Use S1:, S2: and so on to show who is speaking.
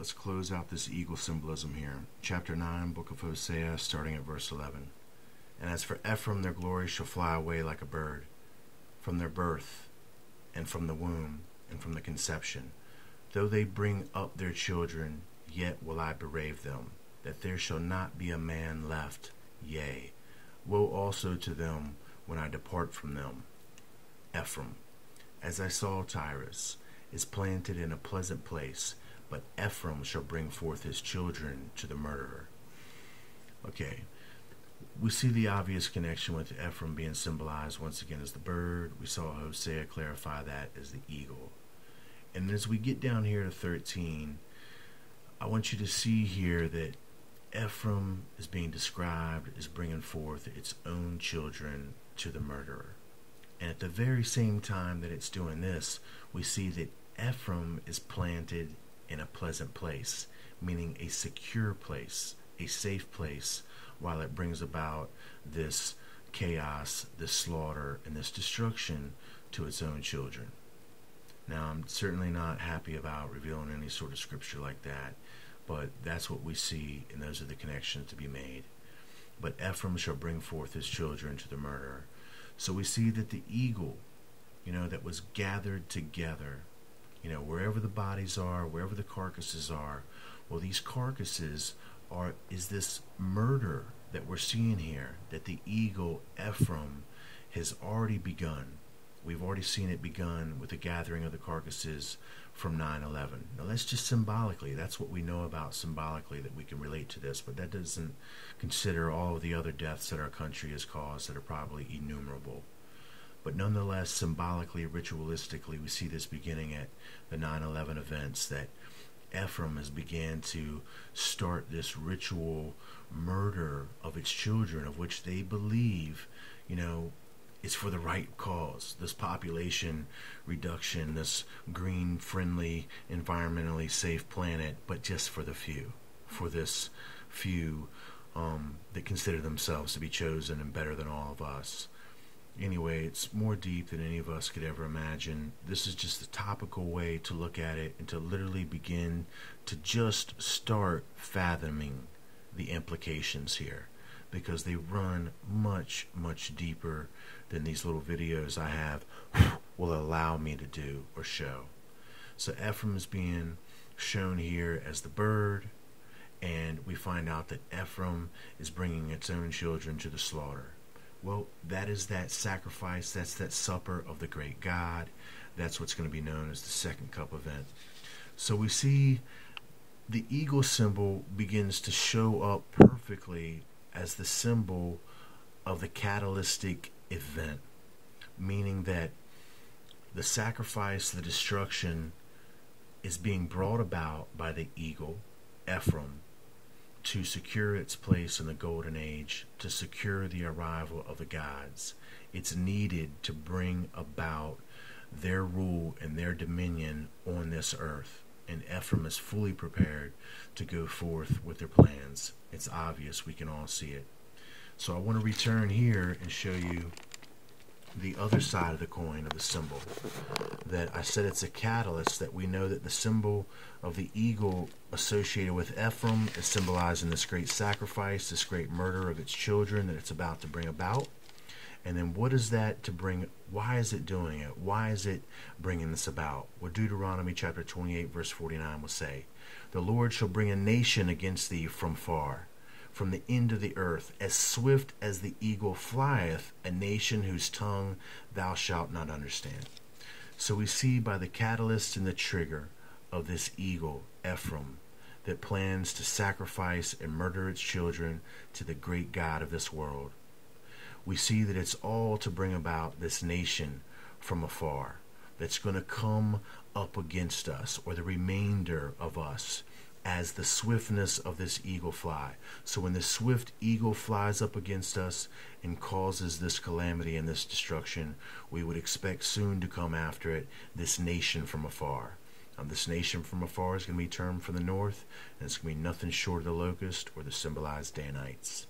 S1: let's close out this eagle symbolism here. Chapter 9, book of Hosea, starting at verse 11. And as for Ephraim, their glory shall fly away like a bird, from their birth, and from the womb, and from the conception. Though they bring up their children, yet will I bereave them, that there shall not be a man left. Yea, woe also to them when I depart from them. Ephraim, as I saw Tyrus, is planted in a pleasant place, but Ephraim shall bring forth his children to the murderer. Okay, we see the obvious connection with Ephraim being symbolized once again as the bird. We saw Hosea clarify that as the eagle. And as we get down here to 13, I want you to see here that Ephraim is being described as bringing forth its own children to the murderer. And at the very same time that it's doing this, we see that Ephraim is planted in a pleasant place, meaning a secure place, a safe place, while it brings about this chaos, this slaughter, and this destruction to its own children. Now, I'm certainly not happy about revealing any sort of scripture like that, but that's what we see, and those are the connections to be made. But Ephraim shall bring forth his children to the murderer. So we see that the eagle, that was gathered together, wherever the bodies are, wherever the carcasses are, well, these carcasses is this murder that we're seeing here, that the eagle, Ephraim, has already begun. We've already seen it begun with the gathering of the carcasses from 9/11. Now that's just symbolically. That's what we know about symbolically that we can relate to this, but that doesn't consider all of the other deaths that our country has caused that are probably innumerable. But nonetheless, symbolically, ritualistically, we see this beginning at the 9/11 events, that Ephraim has began to start this ritual murder of its children, of which they believe, it's for the right cause. This population reduction, this green, friendly, environmentally safe planet, but just for the few. For this few that consider themselves to be chosen and better than all of us. Anyway, it's more deep than any of us could ever imagine. This is just a topical way to look at it and to literally begin to just start fathoming the implications here, because they run much, much deeper than these little videos I have will allow me to do or show. So Ephraim is being shown here as the bird, and we find out that Ephraim is bringing its own children to the slaughter. Well, that is that sacrifice, that's that supper of the great God. That's what's going to be known as the second cup event. So we see the eagle symbol begins to show up perfectly as the symbol of the catalytic event, meaning that the sacrifice, the destruction, is being brought about by the eagle, Ephraim, to secure its place in the golden age, to secure the arrival of the gods. It's needed to bring about their rule and their dominion on this earth. And Ephraim is fully prepared to go forth with their plans. It's obvious, we can all see it. So I want to return here and show you the other side of the coin of the symbol. That I said it's a catalyst, that we know that the symbol of the eagle associated with Ephraim is symbolizing this great sacrifice, this great murder of its children that it's about to bring about. And then what is that to bring? Why is it doing it? Why is it bringing this about? Well, Deuteronomy chapter 28 verse 49 will say, "The Lord shall bring a nation against thee from far, from the end of the earth, as swift as the eagle flieth, a nation whose tongue thou shalt not understand." So we see by the catalyst and the trigger of this eagle, Ephraim, that plans to sacrifice and murder its children to the great God of this world. We see that it's all to bring about this nation from afar that's going to come up against us, or the remainder of us, as the swiftness of this eagle fly. So when the swift eagle flies up against us and causes this calamity and this destruction, we would expect soon to come after it this nation from afar. This nation from afar is going to be termed from the north, and it's going to be nothing short of the locust or the symbolized Danites.